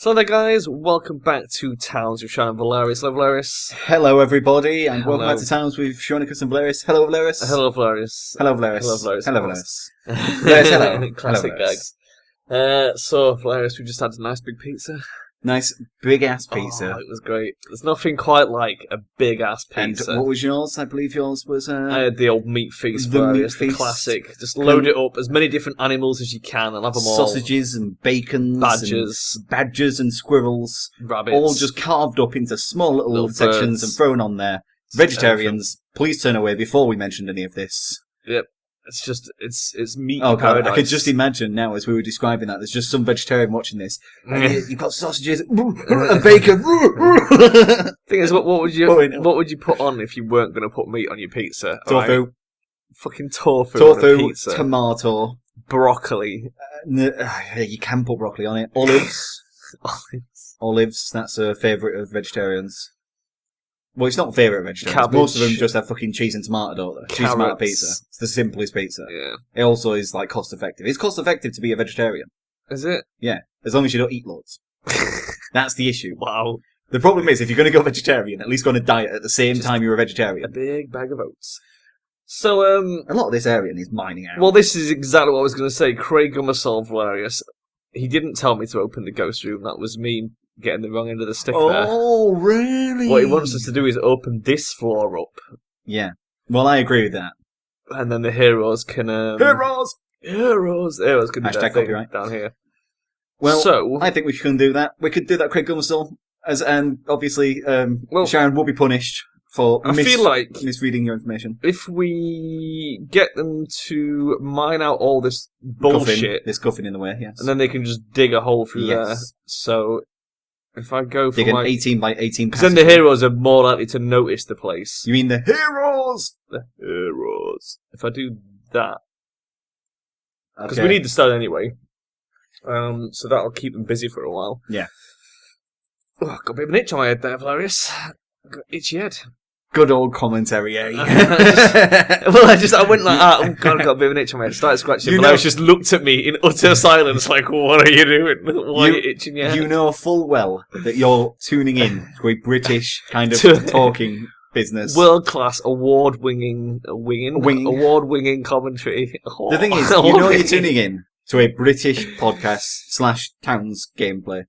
So there guys, welcome back to Towns with Charon and Velerious. Hello Velerious. Hello everybody, and welcome back to Towns with Charon and Velerious. Hello Velerious. Hello Velerious. Hello Velerious. Hello Velerious. Hello Velerious. Velerious, hello. Classic Hello, gag. So Velerious, we just had a nice big pizza. Nice big ass pizza. Oh, it was great. There's nothing quite like a big ass And pizza. what was yours? I believe yours was... I had the old meat feast, the Velerious, meat the feast. classic. Just load it up, as many different animals as you can, and have them all. Sausages and bacons. Badgers. And badgers and squirrels. Rabbits. All just carved up into small little sections birds. and thrown on there. Vegetarians, please turn away before we mentioned any of this. Yep. It's just, it's meat Oh in god, paradise. I could just imagine now as we were describing that, there's just some vegetarian watching this. And you've got sausages and bacon. Thing is, what would you put on if you weren't going to put meat on your pizza? Tofu. Right? Fucking tofu on a Tofu, pizza. tomato. Broccoli. You can put broccoli on it. Olives. Olives, that's a favourite of vegetarians. Well, it's not a favourite of vegetarians. Cabbage. Most of them just have fucking cheese and tomato, don't they? Cheese and tomato Carrots. pizza. It's the simplest pizza. Yeah. It also is, like, cost effective. It's cost effective to be a vegetarian. Is it? Yeah. As long as you don't eat loads. That's the issue. Wow. The problem is, if you're going to go vegetarian, at least go on a diet at the same time you're a vegetarian. A big bag of oats. So, A lot of this area needs mining out. well, this is exactly what I was going to say. Craig Gummersall Velerious. He didn't tell me to open the ghost room. That was me getting the wrong end of the stick there. Oh, really? What he wants us to do is open this floor up. Yeah. Well, I agree with that. And then the heroes can... Heroes! Heroes can do Hashtag their thing copyright. down here. Well, So... I think we can do that. We could do that, Craig Gummersall. And obviously, Well, Sharon will be punished for I feel like misreading your information. if we get them to mine out all this bullshit, This coffin in the way, yes. and then they can just dig a hole through Yes. there. So if I go for Dig an like... 18 by 18 Because then the heroes are more likely to notice the place. You mean the heroes? The heroes. If I do that... Because Okay. we need the stone anyway. So that'll keep them busy for a while. Yeah. Oh, got a bit of an itch on my head there, Velerious. Got an itchy head. Good old commentary, eh? I went like, oh god, I've got a bit of an itch on my head. Started scratching, You but know- Velerious just looked at me in utter silence, like, what are you doing? Why are you itching your head? You know full well that you're tuning in to a British kind of talking business. World-class, award-winning commentary. The thing is, you know you're tuning in to a British podcast / Towns gameplay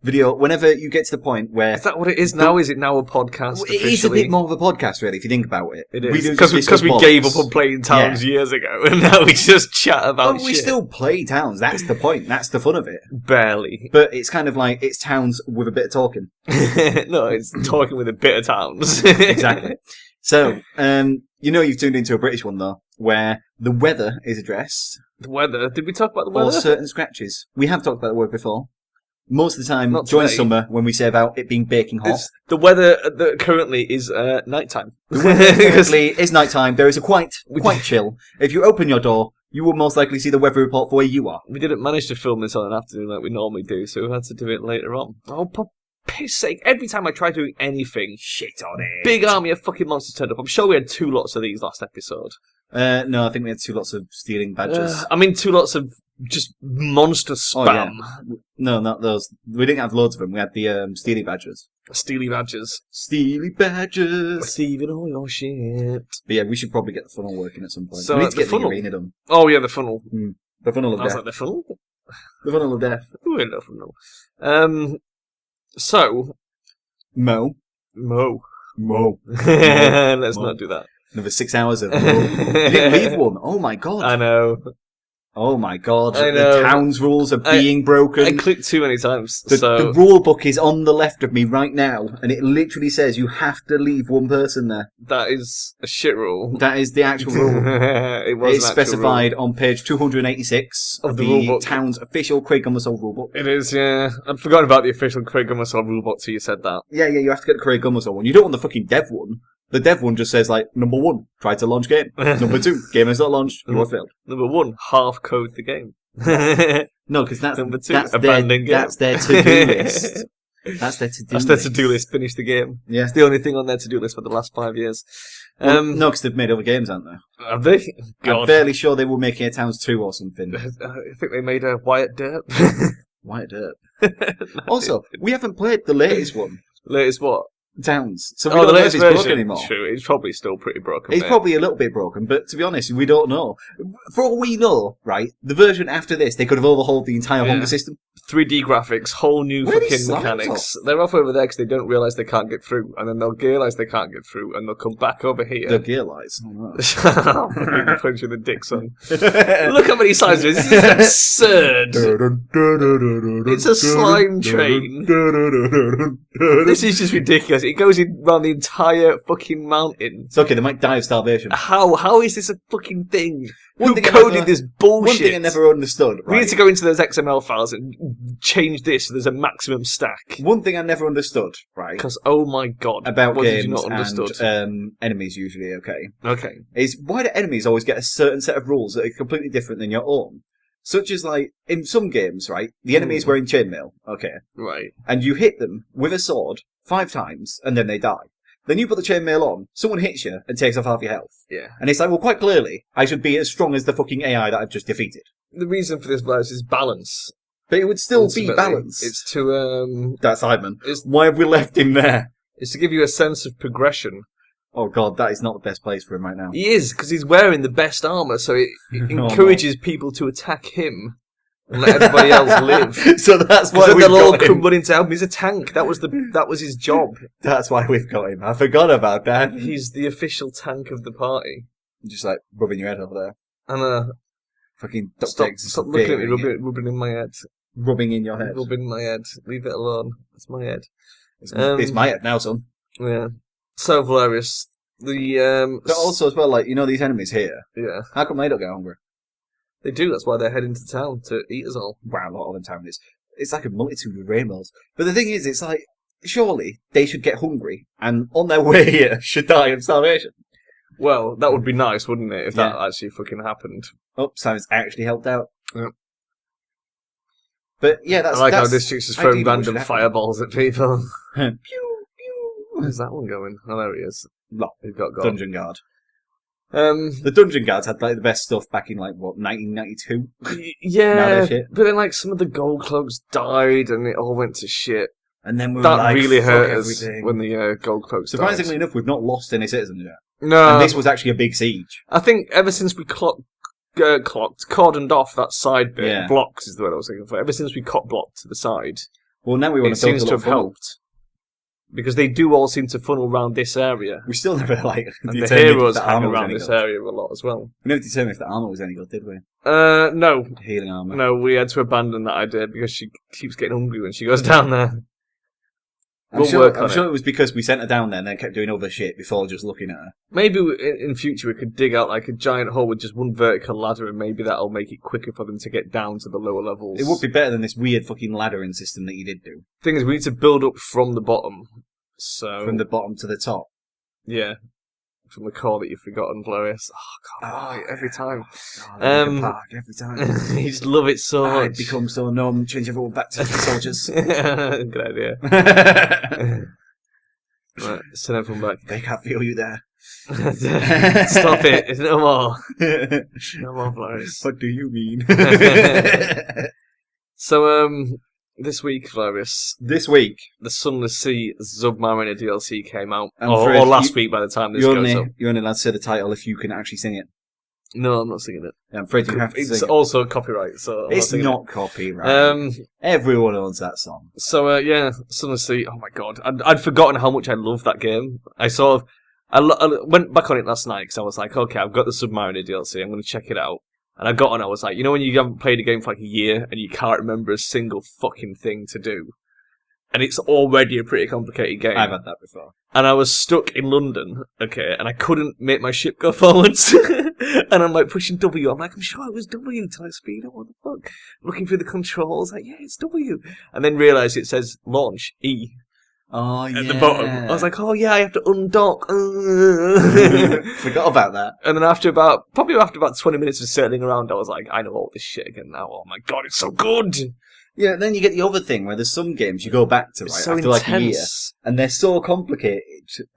video whenever you get to the point where... Is that what it is now? Is it now a podcast? It is a bit more of a podcast, really, if you think about it. It We is. do just Because we discuss gave bollocks. up on playing Towns years ago, and now we just chat about But we shit. still play Towns, that's the point, that's the fun of it. Barely. But it's kind of like, it's Towns with a bit of talking. No, it's talking with a bit of Towns. Exactly. So, you know you've tuned into a British one, though, where the weather is addressed, The weather. Did we talk about the or weather? certain scratches. We have talked about the word before. Most of the time, Not during today. summer, when we say about it being baking hot. The weather that currently is nighttime. The weather currently is nighttime. There is a quite chill. If you open your door, you will most likely see the weather report for where you are. We didn't manage to film this on an afternoon like we normally do, so we had to do it later on. Oh, for piss sake. Every time I try doing anything, Shit on it. big army of fucking monsters turned up. I'm sure we had 2 lots of these last episode. No, I think we had 2 lots of stealing badges. I mean, 2 lots of just monster spam. No, not those. We didn't have loads of them. We had the Steely Badgers. Steely badgers. Steely Badgers! Stealing all your shit. But yeah, we should probably get the funnel working at some point. So, we need to the get funnel. the arena done. Oh, yeah, the funnel. The funnel of I was death. like, the funnel? The funnel of death. Ooh, I love funnel. So, Mo. let's Mo. not do that. Another 6 hours of Mo. You didn't leave one. Oh my god. I know. Oh my god. I know. The town's rules are being broken. I clicked too many times. The rule book is on the left of me right now, and it literally says you have to leave one person there. That is a shit rule. That is the actual rule. It was It's an actual specified on page 286 Of of the the rule book. town's official Craig Gummersall rule book. rule. It is, yeah. I'd forgotten about the official Craig Gummersall rulebook till you said that. Yeah, you have to get the Craig Gummersall one. You don't want the fucking dev one. The dev one just says, like, number 1, try to launch game. Number 2, game has not launched, you have failed. Number 1, half code the game. No, because that's, Number 2, that's, abandon game. that's their to-do list. That's their to-do That's their to-do list, finish the game. Yeah. It's the only thing on their to-do list for the last 5 years. Well, no, because they've made other games, haven't they? Have they? God. I'm fairly sure they were making a Towns 2 or something. I think they made a Wyatt Derp. Why a derp? Also, we haven't played the latest one. Latest what? Towns. So we don't know if it's broken anymore. True, it's probably still pretty broken. It's probably a little bit broken, but to be honest, we don't know. For all we know, right, the version after this, they could have overhauled the entire hunger system. 3D graphics, whole new fucking mechanics. They're off over there because they don't realise they can't get through, and then they'll realise they can't get through, and they'll come back over here. They'll realise. Punch in the dick, son. Look how many sides there is. This is absurd. It's a slime train. This is just ridiculous. It goes around the entire fucking mountain. It's okay, they might die of starvation. How is this a fucking thing? Who coded this bullshit? One thing I never understood. Right? We need to go into those XML files and change this so there's a maximum stack. One thing I never understood, right? Because, oh my god. About what games did you not understood? and enemies usually, Okay. Is why do enemies always get a certain set of rules that are completely different than your own? Such as, like, in some games, right, the enemy is wearing chainmail, Right. and you hit them with a sword 5 times, and then they die. Then you put the chainmail on, someone hits you and takes off half your health. Yeah. And it's like, well, quite clearly, I should be as strong as the fucking AI that I've just defeated. The reason for this virus is balance. But it would still Ultimately, be balance. It's to, That's Simon. Why have we left him there? It's to give you a sense of progression. Oh god, that is not the best place for him right now. He is, because he's wearing the best armour, so it encourages people to attack him and let everybody else live. So that's why they'll all come running to help him. He's a tank. That was his job. That's why we've got him. I forgot about that. He's the official tank of the party. Just like rubbing your head over there. And fucking stop looking at me, rubbing in my head. Rubbing in your head. Rubbing my head. Leave it alone. It's my head. It's my head now, son. Yeah. So Velerious. But also as well, like, you know these enemies here? Yeah. How come they don't get hungry? They do, that's why they're heading to town to eat us all. Wow, a lot of them town is. It's like a multitude of rainbows. But the thing is, it's like, surely they should get hungry, and on their way here should die of starvation. Well, that would be nice, wouldn't it, if that actually fucking happened. Oh, Simon's actually helped out. Yep. But yeah, that's... I like how this chick's just throwing random fireballs at people. Pew, pew. Where's that one going? Oh, there he is. No, he's got gone. Dungeon Guard. The Dungeon Guards had like the best stuff back in like what 1992. Yeah, but then like some of the gold cloaks died and it all went to shit. And then we were that like, really hurt us everything. when the gold cloaks. Surprisingly enough, we've not lost any citizens yet. No, and this was actually a big siege. I think ever since we cordoned off that side bit, blocks is the word I was looking for. Ever since we blocked to the side, well, now we want to seems to have helped. Because they do all seem to funnel around this area. We still never, like... And the heroes hang around this area a lot as well. We never determined if the armour was any good, did we? No. Healing armour. No, we had to abandon that idea because she keeps getting hungry when she goes down there. I'm sure it was because we sent her down there and then kept doing other shit before just looking at her. Maybe in future we could dig out like a giant hole with just one vertical ladder and maybe that'll make it quicker for them to get down to the lower levels. It would be better than this weird fucking laddering system that you did do. Thing is, we need to build up from the bottom. So from the bottom to the top. Yeah. From the core that you've forgotten, Velerious. Oh, God, every time. Park, every time. You just love it so much. I'd become so numb, change everyone back to the soldiers. Good idea. Right, send everyone back. They can't feel you there. Stop it. It's no more. No more, Velerious. What do you mean? So, this week, Velerious. This week, the Sunless Sea Submariner DLC came out. Or last week by the time this goes up. You're only allowed to say the title if you can actually sing it. No, I'm not singing it. Yeah, I'm afraid you have to sing it. It's also copyright, so it's not copyright. Everyone owns that song. So, Sunless Sea. Oh my god. I'd forgotten how much I loved that game. I went back on it last night because I was like, okay, I've got the Submariner DLC. I'm going to check it out. And I got on, I was like, you know when you haven't played a game for like a year and you can't remember a single fucking thing to do? And it's already a pretty complicated game. I've had that before. And I was stuck in London, and I couldn't make my ship go forwards. And I'm like pushing W. I'm like, I'm sure it was W till I speed up. What the fuck? Looking through the controls, like, yeah, it's W. And then realised it says launch, E. Oh, yeah. At the bottom. I was like, oh yeah, I have to undock. Forgot about that. And then after about 20 minutes of sailing around, I was like, I know all this shit again now. Oh my god, it's so good. Yeah, then you get the other thing where there's some games you go back to, right, It's so after like a year, intense. and they're so complicated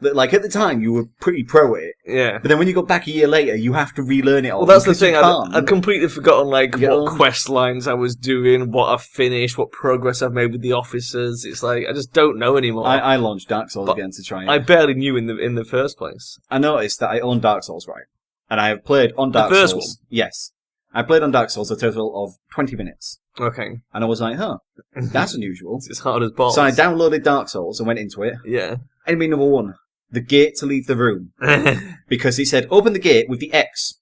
that, like, at the time you were pretty pro at it, Yeah. but then when you go back a year later, you have to relearn it all. Well, that's the because you thing. can't. I'd completely forgotten, like, Yeah. what quest lines I was doing, what I've finished, what progress I've made with the officers. It's like, I just don't know anymore. I launched Dark Souls But again to try it. I barely knew in the first place. I noticed that I own Dark Souls, right? And I have played on Dark first Souls. Yes. I played on Dark Souls a total of 20 minutes. Okay. And I was like, huh, that's unusual. It's as hard as balls. So I downloaded Dark Souls and went into it. Yeah. Enemy number 1, the gate to leave the room. Because he said, open the gate with the X.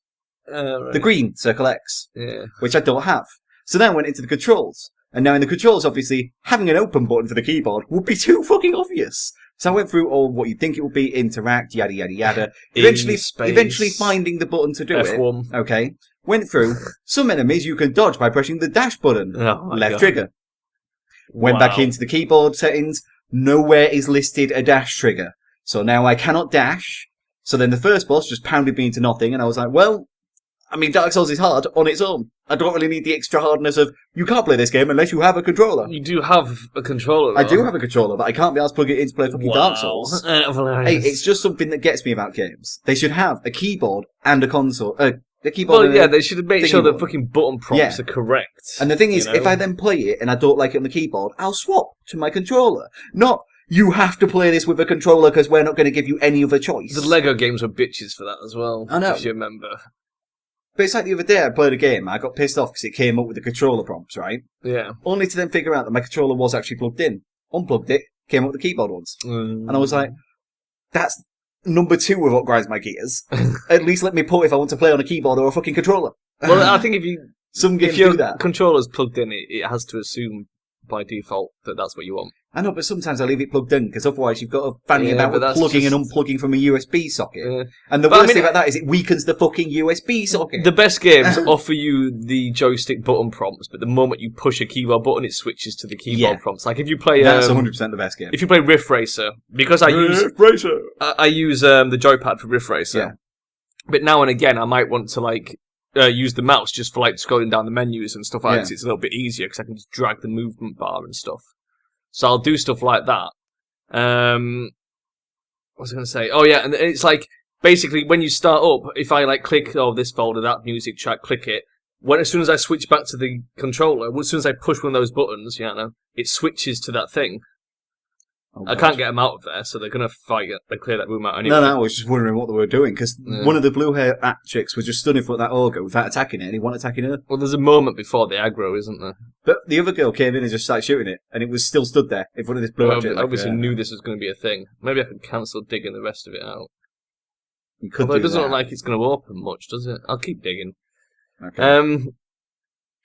Right. The green circle X. Yeah. Which I don't have. So then I went into the controls. And now in the controls, obviously, having an open button for the keyboard would be too fucking obvious. So I went through all what you'd think it would be, interact, yada, yada, yada. Eventually finding the button to do F1. it. Okay. Went through. Some enemies you can dodge by pressing the dash button. Oh my Left God. trigger. Went back into the keyboard settings. Nowhere is listed a dash trigger. So now I cannot dash. So then the first boss just pounded me into nothing. And I was like, well, I mean, Dark Souls is hard on its own. I don't really need the extra hardness of, you can't play this game unless you have a controller. You do have a controller, though. I do have a controller, but I can't be asked to plug it in to play fucking Dark Souls. Velerious. Hey, it's just something that gets me about games. They should have a keyboard and a console. A keyboard Well, and yeah, a they should make thingy sure the button. fucking button prompts are correct. And the thing is, you know? if I then play it and I don't like it on the keyboard, I'll swap to my controller. Not, you have to play this with a controller because we're not going to give you any other choice. The Lego games were bitches for that as well. I know. If you remember. But it's like the other day I played a game, I got pissed off because it came up with the controller prompts, right? Yeah. Only to then figure out that my controller was actually plugged in. Unplugged it, came up with the keyboard ones. And I was like, that's number 2 of what grinds my gears. At least let me put if I want to play on a keyboard or a fucking controller. Well, I think if games your do that. controller's plugged in, it has to assume by default that that's what you want. I know, but sometimes I leave it plugged in because otherwise you've got to fanny Yeah, about but with that's plugging and just- unplugging from a USB socket. Yeah. And the But I worst mean, thing about that is it weakens the fucking USB socket. The best games offer you the joystick button prompts, but the moment you push a keyboard button, it switches to the keyboard Yeah. prompts. Like if you play, That's 100% the best game. if you play Riff Racer, because I use the joypad for Riff Racer. Yeah. But now and again, I might want to use the mouse just for like scrolling down the menus and stuff like that. Yeah. It's a little bit easier because I can just drag the movement bar and stuff. So I'll do stuff like that. What was I going to say? Oh yeah, and it's like basically when you start up, if I click this folder, that music track, click it. As soon as I switch back to the controller, as soon as I push one of those buttons, it switches to that thing. Oh, I can't get them out of there, so they're going to fight it. They clear that room out anyway. No, I was just wondering what they were doing because Yeah. one of the blue hair chicks was just stunning for that ogre without attacking it, and he wasn't attacking her. Well, there's a moment before the aggro, isn't there? But the other girl came in and just started shooting it, and it was still stood there in front of this blue Well, object. I obviously knew this was going to be a thing. Maybe I could cancel digging the rest of it out. You could Although it do doesn't that. look like it's going to open much, does it? I'll keep digging. Okay.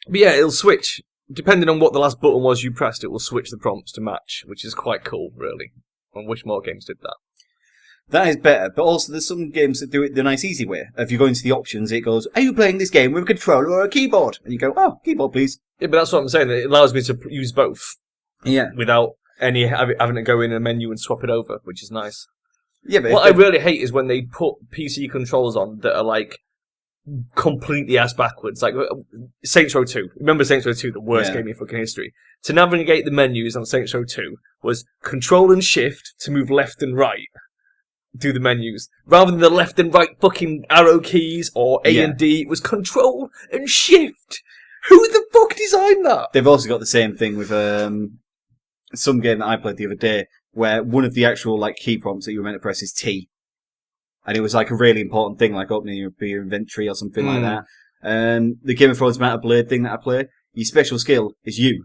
But yeah, it'll switch. Depending on what the last button was you pressed, it will switch the prompts to match, which is quite cool, really. I wish more games did that. That is better, but also there's some games that do it the nice easy way. If you go into the options, it goes, are you playing this game with a controller or a keyboard? And you go, oh, keyboard please. Yeah, but that's what I'm saying. It allows me to use both Yeah. without having to go in a menu and swap it over, which is nice. Yeah, but What I really hate is when they put PC controls on that are completely ass backwards. Like Saints Row 2. Remember Saints Row 2, the worst game in fucking history. To navigate the menus on Saints Row 2 was Control and Shift to move left and right. Do the menus. Rather than the left and right fucking arrow keys or A and D, it was Control and Shift. Who the fuck designed that? they've also got the same thing with some game that I played the other day where one of the actual key prompts that you were meant to press is T. And it was a really important thing, like opening your inventory or something like that. The Game of Thrones Mount of Blade thing that I play, your special skill is U.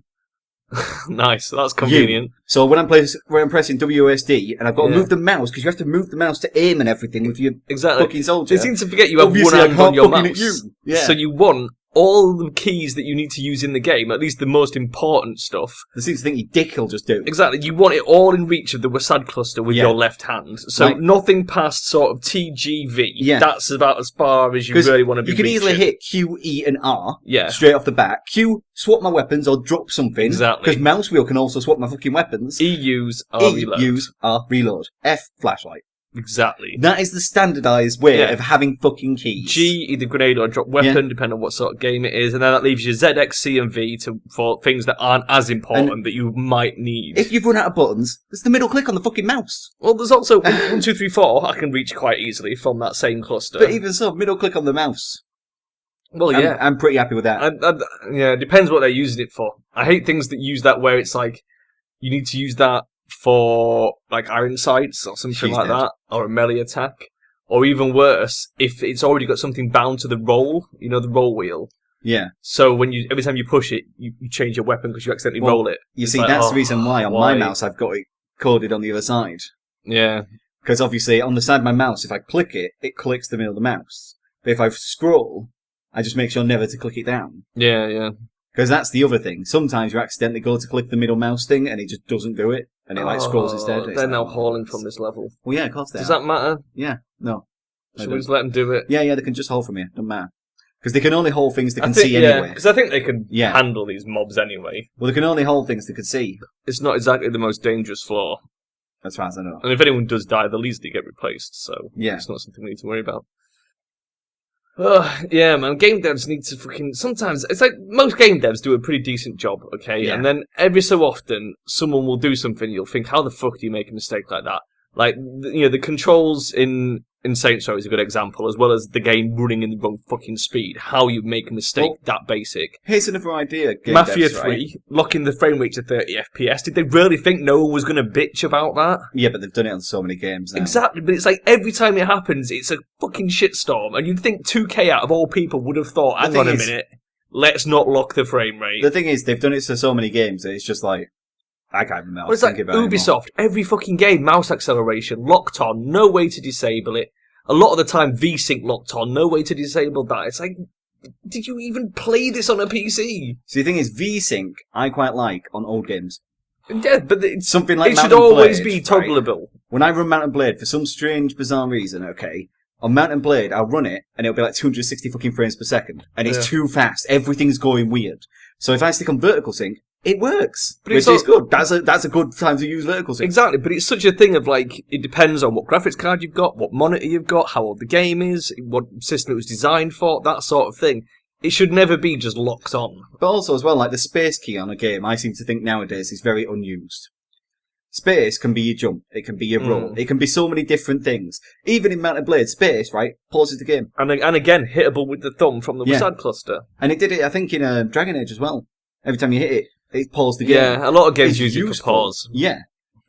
Nice, that's convenient. U. So when I'm pressing WSD and I've got to move the mouse, because you have to move the mouse to aim and everything with your fucking soldier. They seem to forget you have Obviously, one I hand can't on your fucking mouse. hit you. Yeah. So you want all the keys that you need to use in the game, at least the most important stuff. They seem to think your dick will just do. Exactly, you want it all in reach of the WASD cluster with your left hand. So nothing past sort of TGV. Yeah. That's about as far as you really want to be You can easily reaching. hit Q, E, and R Yeah. straight off the bat. Q, swap my weapons or drop something. Exactly. Because mouse wheel can also swap my fucking weapons. EUs are reload. Use are reload. F, flashlight. Exactly. That is the standardised way of having fucking keys. G, either grenade or drop weapon, depending on what sort of game it is, and then that leaves you Z, X, C, and V for things that aren't as important that you might need. If you've run out of buttons, there's the middle click on the fucking mouse. Well, there's also 1, 2, 3, 4. I can reach quite easily from that same cluster. But even so, middle click on the mouse. Well, yeah. I'm pretty happy with that. Yeah, it depends what they're using it for. I hate things that use that where it's like, you need to use that for, like, iron sights or something like that, or a melee attack. Or even worse, if it's already got something bound to the roll, you know, the roll wheel. Yeah. So every time you push it, you change your weapon because you accidentally roll it. You see, that's the reason why on my mouse I've got it coded on the other side. Yeah. Because obviously on the side of my mouse, if I click it, it clicks the middle of the mouse. But if I scroll, I just make sure never to click it down. Yeah, yeah. Because that's the other thing. Sometimes you accidentally go to click the middle mouse thing and it just doesn't do it. And it scrolls instead. They're now hauling from this level. Well, yeah, of course they are. Does that matter? Yeah, no. Should we just let them do it? Yeah, they can just haul from here. Doesn't matter. Because they can only haul things they can see anyway. Because I think they can handle these mobs anyway. Well, they can only haul things they can see. It's not exactly the most dangerous floor. As far as I know. And if anyone does die, they'll easily get replaced, so it's not something we need to worry about. Yeah, man, game devs need to fucking... Sometimes, it's like, most game devs do a pretty decent job, okay? Yeah. And then, every so often, someone will do something, you'll think, how the fuck do you make a mistake like that? Like, you know, the controls in Saints Row is a good example, as well as the game running in the wrong fucking speed. How you make a mistake that basic. Here's another idea. Mafia devs, 3, locking the frame rate to 30 FPS. Did they really think no one was going to bitch about that? Yeah, but they've done it on so many games now. Exactly, but it's like every time it happens, it's a fucking shitstorm. And you'd think 2K out of all people would have thought, hang on a minute, let's not lock the frame rate. The thing is, they've done it to so many games that it's just like, I can't remember. Well, it's like Ubisoft, every fucking game, mouse acceleration, locked on, no way to disable it. A lot of the time, VSync locked on, no way to disable that. It's like, did you even play this on a PC? So the thing is, VSync, I quite like on old games. Yeah, but it's, something like it should always be toggleable. Right? When I run Mountain Blade, for some strange, bizarre reason, on Mountain Blade, I'll run it, and it'll be like 260 fucking frames per second. And it's too fast. Everything's going weird. So if I stick on vertical sync, it works, which is good. That's a good time to use vertical sync. Exactly, but it's such a thing of like, it depends on what graphics card you've got, what monitor you've got, how old the game is, what system it was designed for, that sort of thing. It should never be just locked on. But also as well, like the space key on a game, I seem to think nowadays is very unused. Space can be your jump, it can be your roll, it can be so many different things. Even in Mountain Blade, space, right, pauses the game. And again, hittable with the thumb from the WASD cluster. And it did it, I think, in Dragon Age as well. Every time you hit it paused the game. Yeah, a lot of games use it for pause. Yeah.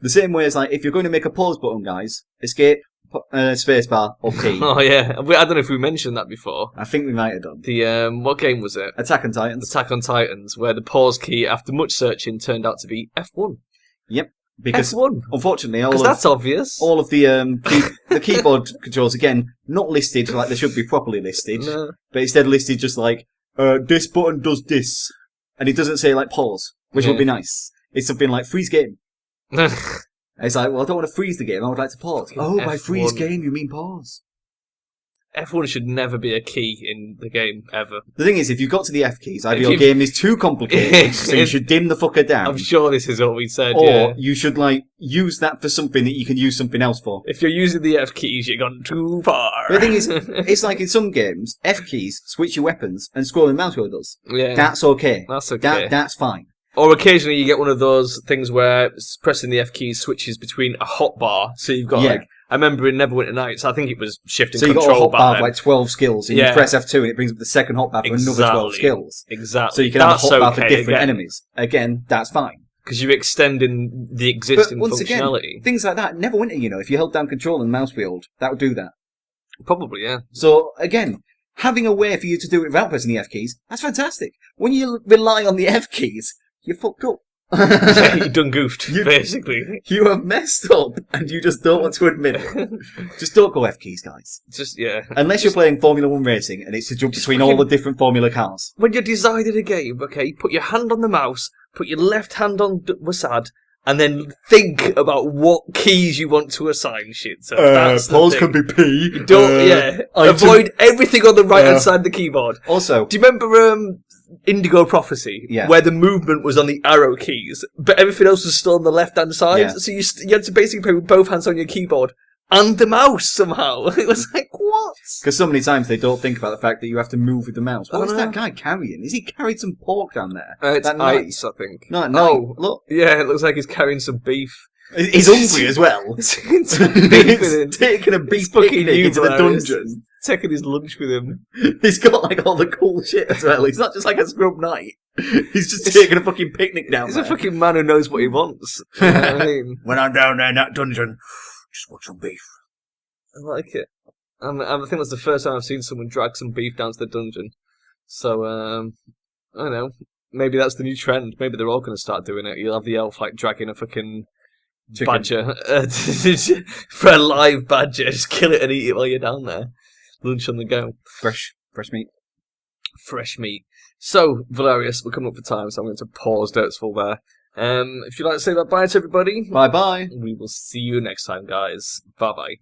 The same way as, like, if you're going to make a pause button, guys, escape, spacebar, or P. Oh, yeah. I don't know if we mentioned that before. I think we might have done. The, what game was it? Attack on Titans. Attack on Titans, where the pause key, after much searching, turned out to be F1. Yep. Because, F1. Unfortunately, that's obvious. All of the keyboard controls, again, not listed like they should be properly listed, but instead listed just like, this button does this. And it doesn't say, like, pause, which would be nice. It's something like, freeze game. It's like, well, I don't want to freeze the game, I would like to pause. Oh, by freeze game, you mean pause. F1 should never be a key in the game, ever. The thing is, if you got to the F keys, either your game is too complicated, so you should dim the fucker down. I'm sure this is what we said, or you should, like, use that for something that you can use something else for. If you're using the F keys, you've gone too far. But the thing is, it's like in some games, F keys switch your weapons, and scrolling mouse wheel does. Yeah. That's okay. That's okay. That's fine. Or occasionally you get one of those things where pressing the F keys switches between a hotbar, so you've got, like... I remember in Neverwinter Nights, I think it was shifting control. So you got a hotbar of like 12 skills, and you press F2 and it brings up the second hotbar for another 12 skills. Exactly. So you can have a hotbar for different enemies. Again, that's fine. Because you're extending the existing but once functionality. Again, things like that, Neverwinter, you know, if you held down control and mouse wheeled, that would do that. Probably, yeah. So, again, having a way for you to do it without pressing the F keys, that's fantastic. When you rely on the F keys, you're fucked up. Yeah, you done goofed, basically. You have messed up, and you just don't want to admit it. Just don't go F keys, guys. Unless you're playing Formula 1 racing, and it's to jump between all the different Formula cars. When you're designing a game, okay, put your hand on the mouse, put your left hand on WASD, and then think about what keys you want to assign shit. So pause can be P. You don't, avoid everything on the right-hand side of the keyboard. Also... Do you remember... Indigo Prophecy, where the movement was on the arrow keys, but everything else was still on the left-hand side. So you had to basically play with both hands on your keyboard and the mouse somehow. It was like, what? Because so many times they don't think about the fact that you have to move with the mouse. I What is don't that know. guy carrying? Is he carrying some pork down there? It's that knife? ice, I think. No, Oh, look. yeah, it looks like he's carrying some beef. He's hungry as well. He's beef with him. Taking a beef fucking picnic into the Velerious. dungeon. Taking his lunch with him. He's got like all the cool shit as well. He's not just like a scrub knight. He's just taking a fucking picnic down He's there. a fucking man who knows what he wants. You know what I mean? When I'm down there in that dungeon, just want some beef. I like it. I think that's the first time I've seen someone drag some beef down to the dungeon. So, I don't know. Maybe that's the new trend. Maybe they're all going to start doing it. You'll have the elf like dragging a fucking badger for a live badger. Just kill it and eat it while you're down there. Lunch on the go. Fresh meat. Fresh meat. So, Velerious, we're coming up for time, so I'm going to pause Derpsville there. If you'd like to say bye to everybody, Bye bye. we will see you next time, guys. Bye bye.